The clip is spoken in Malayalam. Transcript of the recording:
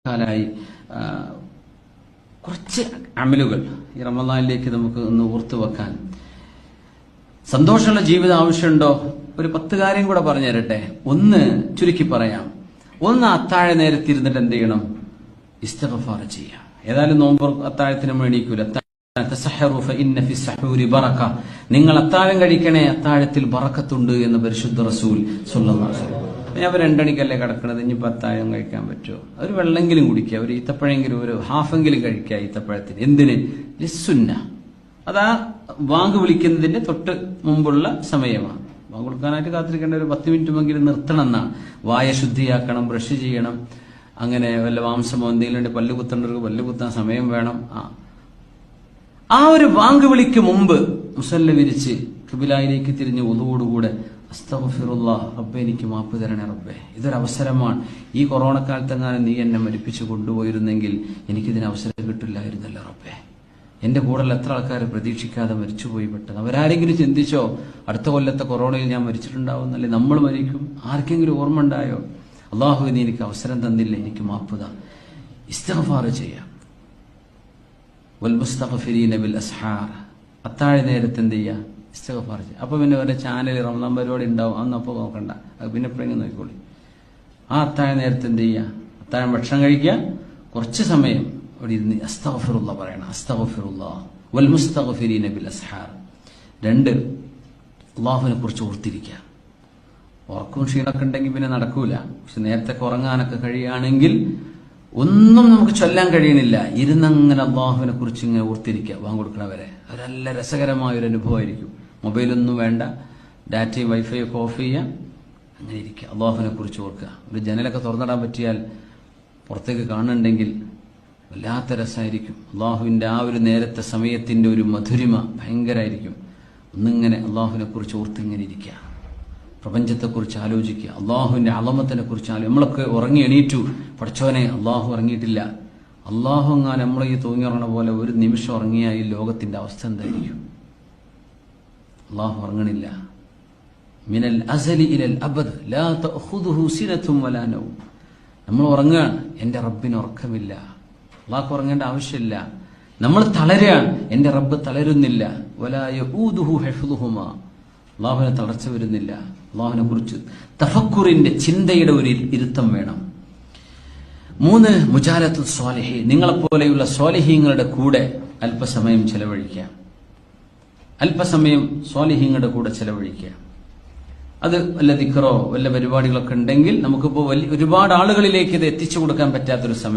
കാലായി കുറച്ച് അമലുകൾ ഈ റമദാനിലേക്ക് നമുക്ക് ഒന്ന് ഓർത്തു വെക്കാൻ. സന്തോഷമുള്ള ജീവിതം ആവശ്യമുണ്ടോ? ഒരു 10 കാര്യം കൂടെ പറഞ്ഞു തരട്ടെ. ഒന്ന് ചുരുക്കി പറയാം. ഒന്ന്, അത്താഴ നേരത്തിരുന്നിട്ട് എന്ത് ചെയ്യണം? ഇസ്തിഗ്ഫാർ ചെയ്യാം. ഏതായാലും നോമ്പ് അത്താഴത്തിന് എണീക്കൂല. നിങ്ങൾ അത്താഴം കഴിക്കണേ, അത്താഴത്തിൽ ബറക്കത്തുണ്ട് എന്ന് പരിശുദ്ധ റസൂൽ സ്വല്ലല്ലാഹു അലൈഹി വസല്ലം. ഞാൻ 2 മണിക്കല്ലേ കിടക്കണത്, ഇനിയിപ്പോൾ അത്താഴം കഴിക്കാൻ പറ്റുമോ? ഒരു വെള്ളെങ്കിലും കുടിക്കുക, ഒരു ഈത്തപ്പഴെങ്കിലും, ഒരു ഹാഫെങ്കിലും കഴിക്കുക ഈത്തപ്പഴത്തിന്. എന്തിന്? ലിസ്സുന്ന. അതാ വാങ്ക് വിളിക്കുന്നതിന്റെ തൊട്ട് മുമ്പുള്ള സമയമാണ്. വാങ്ക് കൊടുക്കാനായിട്ട് കാത്തിരിക്കേണ്ട ഒരു 10 മിനിറ്റുമെങ്കിലും നിർത്തണം എന്നാണ്. വായ ശുദ്ധിയാക്കണം, ബ്രഷ് ചെയ്യണം, അങ്ങനെ വല്ല മാംസമോ എന്തെങ്കിലും പല്ല് കുത്തേണ്ടവർക്ക് പല്ല് കുത്താൻ സമയം വേണം. ആ ഒരു വാങ്ക് വിളിക്ക് മുമ്പ് മുസല്ല വിരിച്ച് ഖിബിലയിലേക്ക് തിരിഞ്ഞ് ഒതുവോടുകൂടെ അസ്തഗ്ഫിറുല്ലാഹ് റബ്ബേ, എനിക്ക് മാപ്പ് തരണേ റബ്ബേ, ഇതൊരവസരമാണ്. ഈ കൊറോണ കാലത്തെങ്ങാനും നീ എന്നെ മരിപ്പിച്ചു കൊണ്ടുപോയിരുന്നെങ്കിൽ എനിക്കിതിന് അവസരം കിട്ടില്ലായിരുന്നല്ലോ റബ്ബേ. എന്റെ കൂടെയുള്ള എത്ര ആൾക്കാർ പ്രതീക്ഷിക്കാതെ മരിച്ചുപോയി പെട്ടെന്ന്. അവരാരെങ്കിലും ചിന്തിച്ചോ അടുത്ത കൊല്ലത്തെ കൊറോണയിൽ ഞാൻ മരിച്ചിട്ടുണ്ടാവുന്നല്ലേ? നമ്മൾ മരിക്കും. ആർക്കെങ്കിലും ഓർമ്മ ഉണ്ടായോ? അള്ളാഹു നീ എനിക്ക് അവസരം തന്നില്ല, എനിക്ക് മാപ്പ് താ. ഇസ്തിഗ്ഫാർ ചെയ്യാം. വൽ മുസ്തഗ്ഫിരീന ബിൽ അസ്ഹാർ. അത്താഴ നേരത്തെ എന്ത് ചെയ്യുക? ഇസ്തിഗ്ഫാർ ചെയ്യുക. അപ്പൊ പിന്നെ വല്ല ചാനൽ റമദാൻ പരിപാടി ഉണ്ടാവും, അന്നപ്പോൾ നോക്കണ്ട, അത് പിന്നെ എപ്പോഴെങ്കിലും നോക്കിക്കോളി. ആ അത്താഴ നേരത്തെ എന്ത് ചെയ്യുക? അത്താഴം ഭക്ഷണം കഴിക്കുക, കുറച്ച് സമയം അവിടെ ഇരുന്ന് അസ്തഗ്ഫിറുല്ലാഹ് പറയണം. അസ്തഗ്ഫിറുല്ലാഹ് വൽ മുസ്തഗ്ഫിരീന ബിൽ അസ്ഹാർ. 2, അള്ളാഹുവിനെ കുറിച്ച് ഓർത്തിരിക്കുക. ഉറക്കവും ക്ഷീണമൊക്കെ ഉണ്ടെങ്കിൽ പിന്നെ നടക്കൂല. പക്ഷെ നേരത്തെ ഉറങ്ങാനൊക്കെ കഴിയുകയാണെങ്കിൽ ഒന്നും നമുക്ക് ചൊല്ലാൻ കഴിയണില്ല, ഇരുന്നങ്ങനെ അള്ളാഹുവിനെ കുറിച്ച് ഇങ്ങനെ ഓർത്തിരിക്കുക വാങ്ങി കൊടുക്കണവരെ. അത് നല്ല രസകരമായ ഒരു അനുഭവമായിരിക്കും. മൊബൈലൊന്നും വേണ്ട, ഡാറ്റയും വൈഫൈ ഒക്കെ ഓഫ് ചെയ്യുക, അങ്ങനെ ഇരിക്കുക, അള്ളാഹുവിനെ കുറിച്ച് ഓർക്കുക. ഒരു ജനലൊക്കെ തുറന്നിടാൻ പറ്റിയാൽ പുറത്തേക്ക് കാണുന്നുണ്ടെങ്കിൽ വല്ലാത്ത രസമായിരിക്കും. അള്ളാഹുവിന്റെ ആ ഒരു നേരത്തെ സമയത്തിന്റെ ഒരു മധുരിമ ഭയങ്കരമായിരിക്കും. ഒന്നിങ്ങനെ അള്ളാഹുവിനെ കുറിച്ച് ഓർത്തിങ്ങനെ ഇരിക്കുക, പ്രപഞ്ചത്തെക്കുറിച്ച് ആലോചിക്കുക, അള്ളാഹുവിന്റെ അളമത്തിനെ കുറിച്ച് നമ്മളൊക്കെ ഉറങ്ങി എണീറ്റു, പഠിച്ചവനെ അള്ളാഹു ഉറങ്ങിയിട്ടില്ല. അള്ളാഹു എങ്ങാൻ നമ്മളെ ഈ തൂങ്ങിറങ്ങണ പോലെ ഒരു നിമിഷം ഉറങ്ങിയാൽ ഈ ലോകത്തിന്റെ അവസ്ഥ എന്തായിരിക്കും? അള്ളാഹു ഉറങ്ങണില്ല. മിനൽ അസലി ഇലൽ അബദ് ലാ തഅഖുദുഹു സിനത്തും വലാ നൗം. നമ്മൾ ഉറങ്ങുകയാണ്, എന്റെ റബ്ബിന് ഉറക്കമില്ല. അള്ളാഹു ഉറങ്ങേണ്ട ആവശ്യമില്ല. നമ്മൾ തളരുകയാണ്, എന്റെ റബ്ബ് തളരുന്നില്ല. വലാ യഊദുഹു ഹിഫ്ളുഹുമാ. അള്ളാഹുവിനെ തളർച്ച വരുന്നില്ല. അള്ളാഹുവിനെ കുറിച്ച് തഫക്കുറിന്റെ ചിന്തയുടെ ഒരു ഇരുത്തം വേണം. 3, മുജാലത്തുൽ സ്വാലിഹീൻ. നിങ്ങളെപ്പോലെയുള്ള സ്വാലിഹീങ്ങളുടെ കൂടെ അല്പസമയം ചെലവഴിക്കുക. അല്പസമയം സ്വാലിഹീങ്ങളുടെ കൂടെ ചെലവഴിക്കുക. അത് വല്ല ദിക്റോ വല്ല പരിപാടികളൊക്കെ ഉണ്ടെങ്കിൽ നമുക്കിപ്പോൾ ഒരുപാട് ആളുകളിലേക്ക് ഇത് എത്തിച്ചു കൊടുക്കാൻ പറ്റാത്തൊരു സമയം